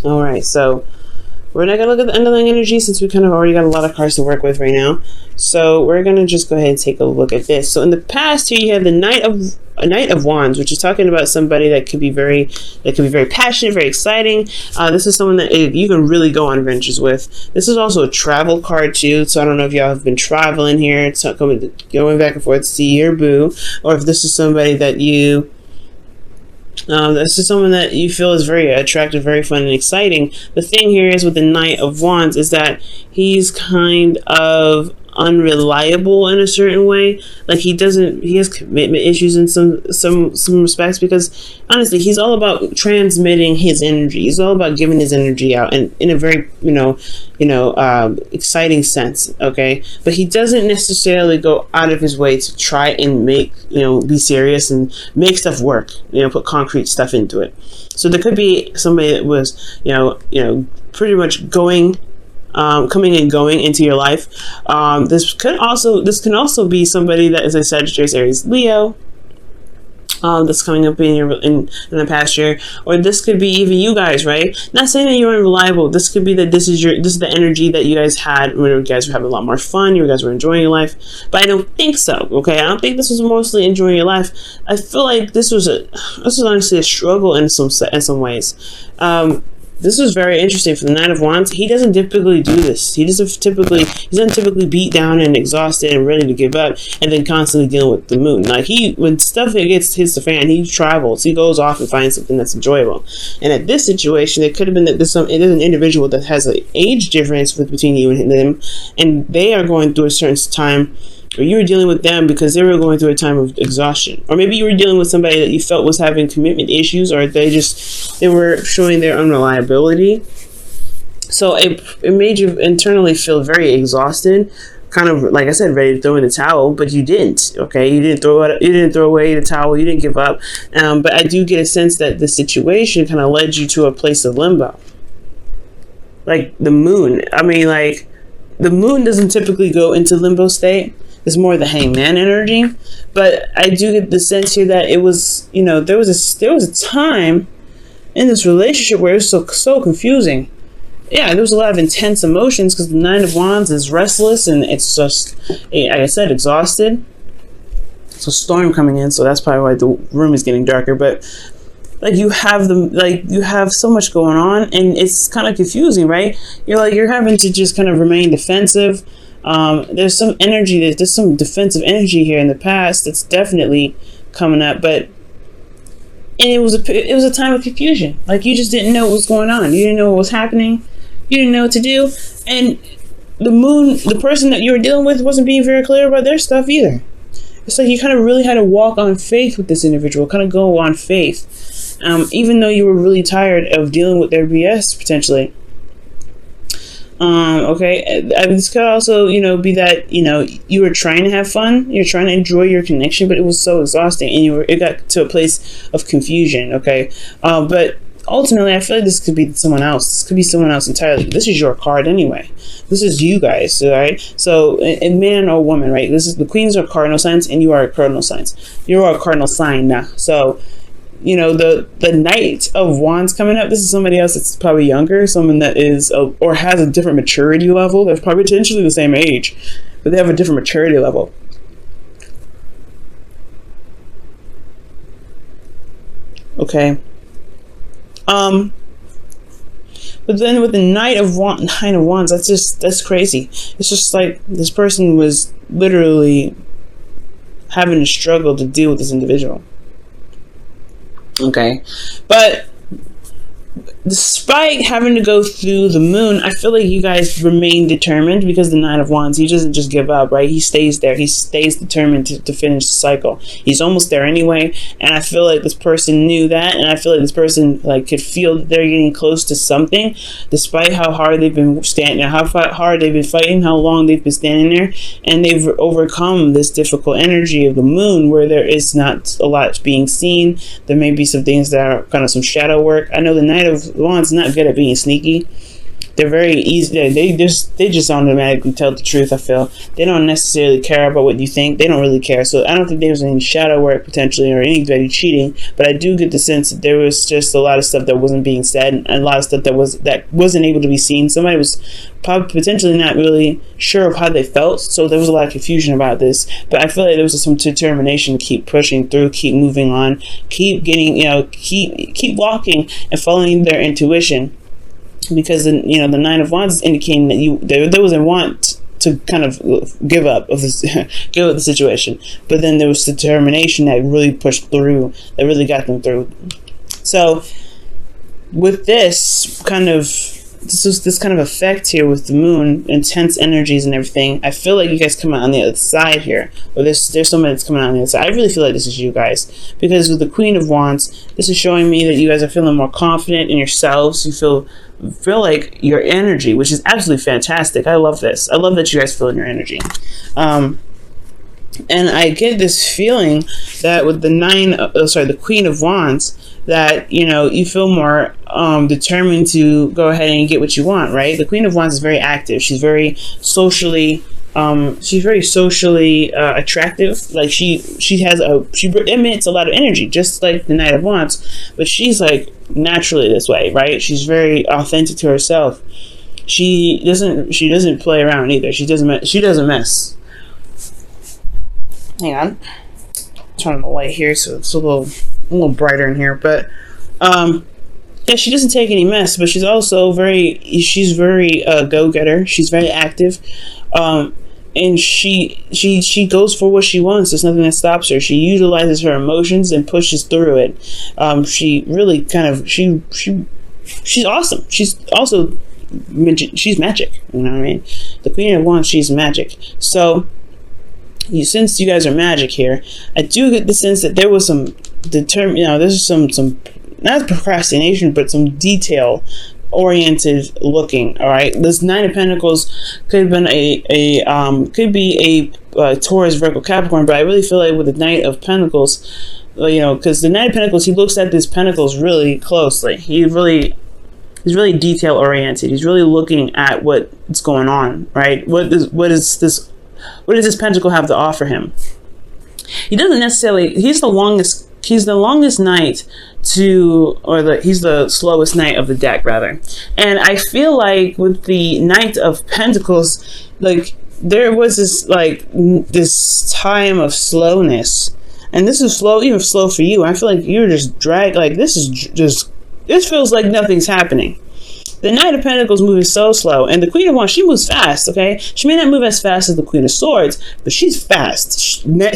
All right, so we're not going to look at the underlying energy since we kind of already got a lot of cards to work with right now. So we're going to just go ahead and take a look at this. So in the past here, you have the Knight of Wands, which is talking about somebody that could be very passionate, very exciting. This is someone that you can really go on adventures with. This is also a travel card too. So I don't know if y'all have been traveling here. It's not going back and forth to see your boo, or if this is somebody that you this is someone that you feel is very attractive, very fun, and exciting. The thing here is with the Knight of Wands is that he's kind of unreliable in a certain way. Like he has commitment issues in some respects, because honestly he's all about transmitting his energy. He's all about giving his energy out, and in a very exciting sense. Okay, but he doesn't necessarily go out of his way to try and make be serious and make stuff work, put concrete stuff into it. So there could be somebody that was pretty much coming and going into your life. This can also be somebody that is a Sagittarius, Aries, Leo. That's coming up in the past year, or this could be even you guys, right? Not saying that you're unreliable. This could be that this is the energy that you guys had when you guys were having a lot more fun. You guys were enjoying your life, but I don't think so. Okay, I don't think this was mostly enjoying your life. I feel like this was honestly a struggle in some ways. This was very interesting for the Knight of Wands. He doesn't typically do this. He doesn't typically beat down and exhausted and ready to give up, and then constantly dealing with the moon. Like when stuff hits the fan, he travels. He goes off and finds something that's enjoyable. And at this situation, it could have been that there's an individual that has an age difference between you and them, and they are going through a certain time, or you were dealing with them because they were going through a time of exhaustion. Or maybe you were dealing with somebody that you felt was having commitment issues, or they were showing their unreliability. So it made you internally feel very exhausted, kind of, like I said, ready to throw in the towel, but you didn't. Okay, you didn't throw away the towel, you didn't give up. But I do get a sense that the situation kind of led you to a place of limbo. Like the moon. I mean, like, the moon doesn't typically go into limbo state. It's more the hangman energy, but I do get the sense here that it was, there was a time in this relationship where it was so confusing. Yeah, there was a lot of intense emotions because the Nine of Wands is restless and it's just, like I said, exhausted. So storm coming in, so that's probably why the room is getting darker. But like you have so much going on, and it's kind of confusing, right? You're having to just kind of remain defensive. There's some energy, there's some defensive energy here in the past that's definitely coming up, and it was a time of confusion. Like you just didn't know what was going on. You didn't know what was happening. You didn't know what to do, and the person that you were dealing with wasn't being very clear about their stuff either. It's like you kind of really had to walk on faith with this individual, kind of go on faith, even though you were really tired of dealing with their BS potentially. Okay, this could also, be that, you were trying to have fun, you're trying to enjoy your connection, but it was so exhausting, and it got to a place of confusion, okay? But ultimately, I feel like this could be someone else. This could be someone else entirely. This is your card anyway. This is you guys, all right? So, a man or woman, right? The queens are cardinal signs, and you are cardinal signs. You are a cardinal sign now. So, the Knight of Wands coming up, this is somebody else that's probably younger, someone that is or has a different maturity level. They're probably potentially the same age, but they have a different maturity level. Okay. But then with the Knight of Wands, that's crazy. It's just like this person was literally having to struggle to deal with this individual. Okay, but despite having to go through the moon, I feel like you guys remain determined, because the Nine of Wands, he doesn't just give up, right? He stays there. He stays determined to finish the cycle. He's almost there anyway, and I feel like this person knew that, and I feel like this person could feel that they're getting close to something, despite how hard they've been standing, how hard they've been fighting, how long they've been standing there, and they've overcome this difficult energy of the moon, where there is not a lot being seen. There may be some things that are kind of some shadow work. I know the Knight of Wands not good at being sneaky. They're very easy. They just automatically tell the truth. I feel they don't necessarily care about what you think. They don't really care. So I don't think there was any shadow work potentially or anybody cheating. But I do get the sense that there was just a lot of stuff that wasn't being said, and a lot of stuff that wasn't able to be seen. Somebody was probably potentially not really sure of how they felt, so there was a lot of confusion about this. But I feel like there was some determination to keep pushing through, keep moving on, keep getting, keep walking and following their intuition, because the Nine of Wands is indicating that there was a want to kind of give up the situation, but then there was determination that really pushed through, that really got them through. So with this kind of effect here with the moon, intense energies and everything, I feel like you guys come out on the other side here, or there's somebody that's coming out on the other side. I really feel like this is you guys, because with the Queen of Wands, this is showing me that you guys are feeling more confident in yourselves. You feel like your energy, which is absolutely fantastic. I love this. I love that you guys feel in your energy. And I get this feeling that with the Queen of Wands, that you feel more determined to go ahead and get what you want, right? The Queen of Wands is very active. She's very socially attractive. Like she emits a lot of energy, just like the Knight of Wands, but she's like naturally this way, right? She's very authentic to herself. She doesn't play around either. She doesn't mess. Hang on, turn on the light here so it's a little brighter in here. But yeah, she doesn't take any mess, but she's also very go-getter. She's very active, and she goes for what she wants. There's nothing that stops her. She utilizes her emotions and pushes through it. She really she's awesome. She's also she's magic. You know what I mean? The Queen of Wands, she's magic. So since you guys are magic here, I do get the sense that there was some there's some not procrastination, but some detail oriented looking. All right, this Nine of Pentacles could have been a Taurus, Virgo, Capricorn, but I really feel like with the Knight of Pentacles, because the Knight of Pentacles, he looks at these pentacles really closely. He's really detail oriented. He's really looking at what's going on, right? What does this pentacle have to offer him? He doesn't necessarily. He's the longest knight he's the slowest knight of the deck, rather. And I feel like with the Knight of Pentacles, like there was this time of slowness, and this is even slow for you. I feel like you're just dragged. Like this feels like nothing's happening. The Knight of Pentacles moving so slow, and the Queen of Wands, she moves fast, okay? She may not move as fast as the Queen of Swords, but she's fast.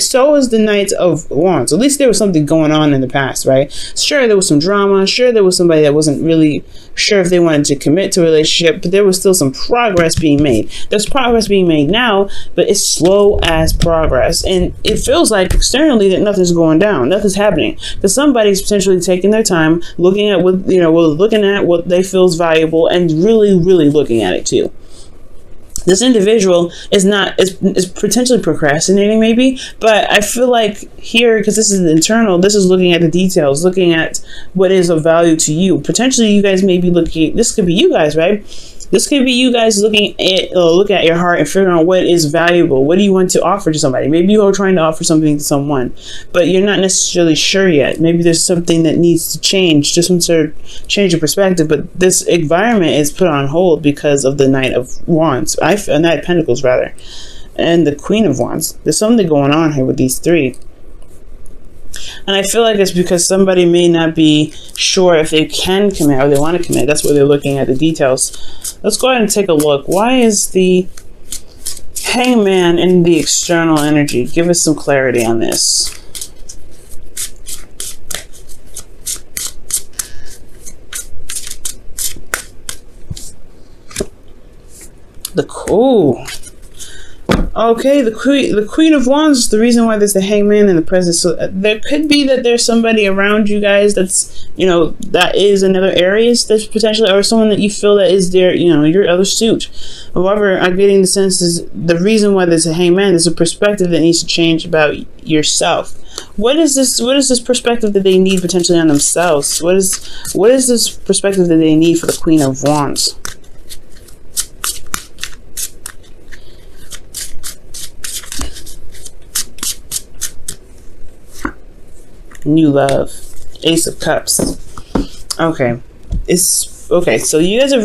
So is the Knight of Wands. At least there was something going on in the past, right? Sure, there was some drama. Sure, there was somebody that wasn't really sure if they wanted to commit to a relationship, but there was still some progress being made. There's progress being made now, but it's slow as progress. And it feels like externally that nothing's going down. Nothing's happening. Because somebody's potentially taking their time, looking at what they feel is valuable, and really looking at it too. This individual is potentially procrastinating maybe, but I feel like here, because this is internal, this is looking at the details, looking at what is of value to you. Potentially you guys may be looking, this could be you guys, right? This could be you guys looking at your heart and figuring out what is valuable. What do you want to offer to somebody? Maybe you are trying to offer something to someone, but you're not necessarily sure yet. Maybe there's something that needs to change, just some sort of change of perspective. But this environment is put on hold because of the Knight of Wands, Knight of Pentacles rather, and the Queen of Wands. There's something going on here with these three. And I feel like it's because somebody may not be sure if they can commit or they want to commit. That's why they're looking at the details. Let's go ahead and take a look. Why is the Hangman in the external energy? Give us some clarity on this. Okay, the Queen of Wands is the reason why there's the Hangman in the present. So there could be that there's somebody around you guys that's, that is another Aries that's potentially, or someone that you feel that is their, your other suit. However, I'm getting the sense is the reason why there's a Hangman, there's a perspective that needs to change about yourself. What is this perspective that they need potentially on themselves? What is this perspective that they need for the Queen of Wands? new love. Ace of Cups. Okay. Okay, so you guys are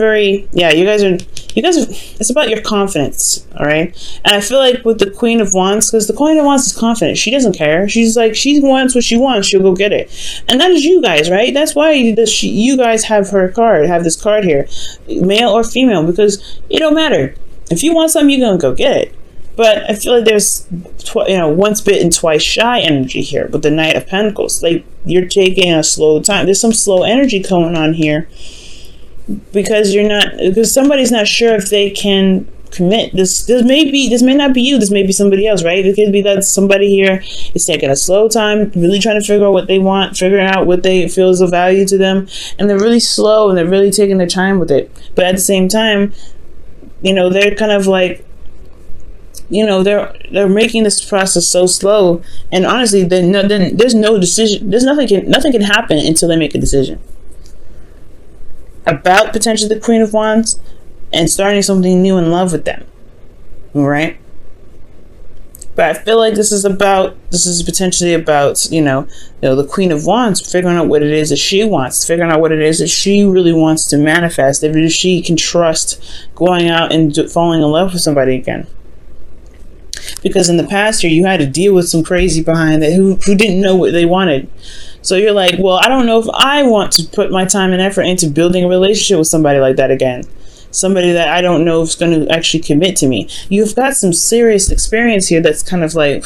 it's about your confidence, all right? And I feel like with the Queen of Wands, because the Queen of Wands is confident, she doesn't care. She's like, she wants what she wants, she'll go get it. And that is you guys, right? That's why you guys have this card here, male or female, because it don't matter. If you want something, you're gonna go get it. But I feel like there's, once bitten, twice shy energy here with the Knight of Pentacles. Like, you're taking a slow time. There's some slow energy going on here because somebody's not sure if they can commit. This may not be you. This may be somebody else, right? It could be that somebody here is taking a slow time, really trying to figure out what they want, figuring out what they feel is of value to them, and they're really slow and they're really taking their time with it. But at the same time, they're kind of like, they're making this process so slow, and honestly, there's no decision. Nothing can happen until they make a decision about potentially the Queen of Wands and starting something new in love with them. All right, but I feel like this is potentially about the Queen of Wands figuring out what it is that she wants, figuring out what it is that she really wants to manifest, if she can trust going out and falling in love with somebody again. Because in the past year, you had to deal with some crazy behind that who didn't know what they wanted. So you're like, well, I don't know if I want to put my time and effort into building a relationship with somebody like that again. Somebody that I don't know if is going to actually commit to me. You've got some serious experience here that's kind of like,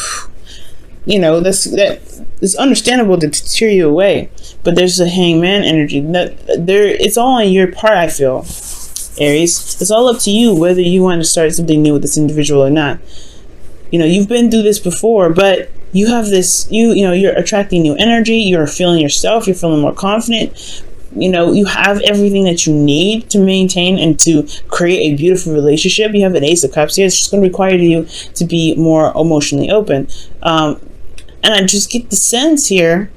it's understandable to tear you away. But there's a hangman energy. It's all on your part, I feel, Aries. It's all up to you whether you want to start something new with this individual or not. You've been through this before, but you have this, you're attracting new energy. You're feeling yourself. You're feeling more confident. You have everything that you need to maintain and to create a beautiful relationship. You have an Ace of Cups here. It's just going to require you to be more emotionally open. And I just get the sense here.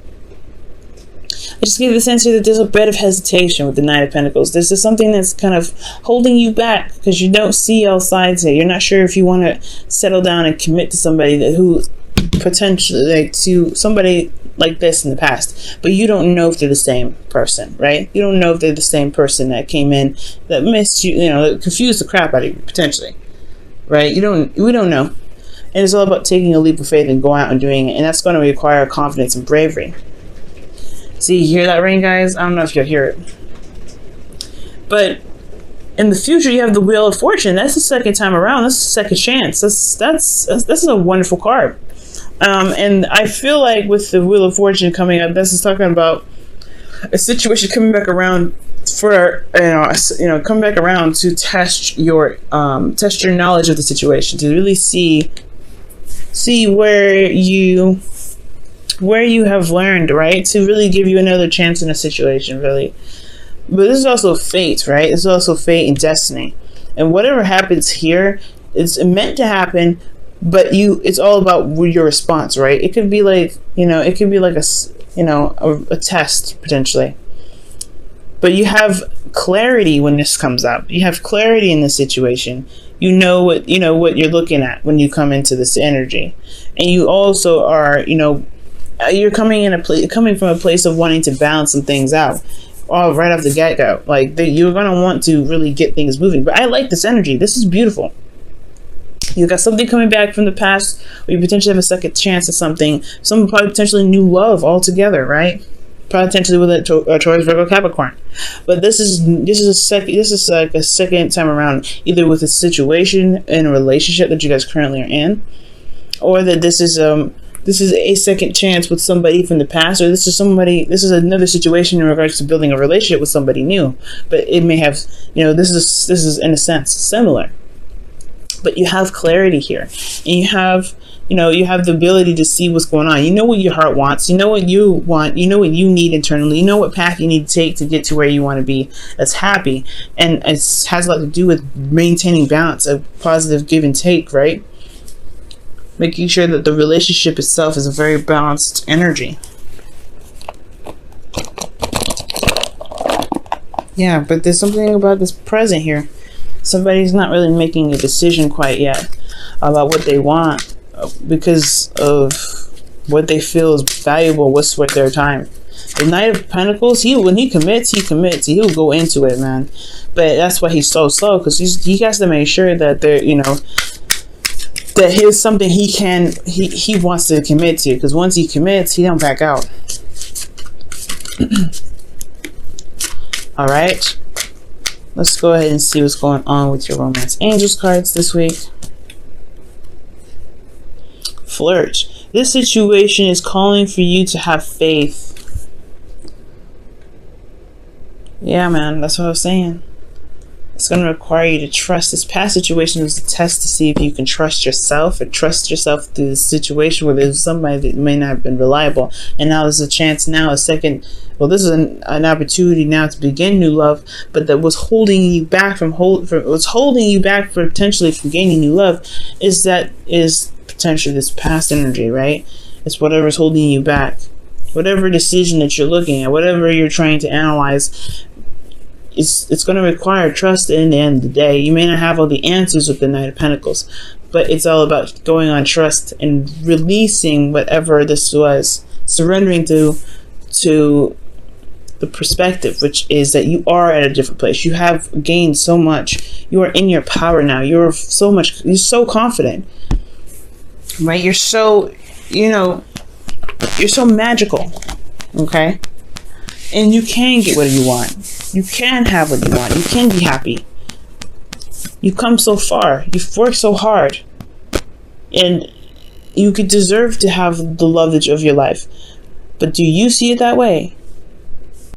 That there's a bit of hesitation with the Knight of Pentacles. There's just something that's kind of holding you back because you don't see all sides here. You're not sure if you want to settle down and commit to somebody who potentially, to somebody like this in the past, but you don't know if they're the same person, right? You don't know if they're the same person that came in that missed you, that confused the crap out of you potentially, right? We don't know. And it's all about taking a leap of faith and going out and doing it, and that's going to require confidence and bravery. See, you hear that ring, guys? I don't know if you'll hear it. But in the future, you have the Wheel of Fortune. That's the second time around. That's the second chance. That's a wonderful card. And I feel like with the Wheel of Fortune coming up, this is talking about a situation coming back around coming back around to test your knowledge of the situation, to really see where you have learned, right? To really give you another chance in a situation, really. But this is also fate, right? It's also fate and destiny. And whatever happens here, it's meant to happen, but it's all about your response, right? It could be like, a test potentially. But you have clarity when this comes up. You have clarity in the situation. You know what you're looking at when you come into this energy. And you also are, you're coming from a place of wanting to balance some things out, right off the get-go. Like, you're going to want to really get things moving. But I like this energy. This is beautiful. You got something coming back from the past, or you potentially have a second chance at something. Some probably potentially new love altogether, right? Potentially with a Taurus, Virgo, Capricorn. But this is like a second time around, either with a situation in a relationship that you guys currently are in, or that this is a second chance with somebody from the past, or this is another situation in regards to building a relationship with somebody new. But it may have, this is in a sense similar. But you have clarity here, and you have the ability to see what's going on. You know what your heart wants. You know what you want. You know what you need internally. You know what path you need to take to get to where you want to be that's happy. And it has a lot to do with maintaining balance, a positive give and take, right? Making sure that the relationship itself is a very balanced energy. Yeah, but there's something about this present here. Somebody's not really making a decision quite yet about what they want because of what they feel is valuable, what's worth their time. The Knight of Pentacles, when he commits, he'll go into it, man. But that's why he's so slow, because he has to make sure that they're, you know, that here's something he wants to commit to, because once he commits, he don't back out. All right, let's go ahead and see what's going on with your romance angels cards this week. Flirt. This situation is calling for you to have faith. Yeah, man, that's what I was saying. It's going to require you to trust. This past situation was a test to see if you can trust yourself, or trust yourself through this situation where there's somebody that may not have been reliable. And now there's a chance, now a second, well, this is an opportunity now to begin new love, but that was holding you back what's holding you back potentially from gaining new love is potentially this past energy, right? It's whatever's holding you back. Whatever decision that you're looking at, whatever you're trying to analyze, it's going to require trust in the end of the day. You may not have all the answers with the Knight of Pentacles, but it's all about going on trust and releasing whatever this was, surrendering to the perspective, which is that you are at a different place. You have gained so much. You are in your power now. You're so confident, right? You're so, you know, you're so magical, okay? And you can get what you want. You can have what you want. You can be happy. You've come so far. You've worked so hard. And you could deserve to have the love of your life. But do you see it that way?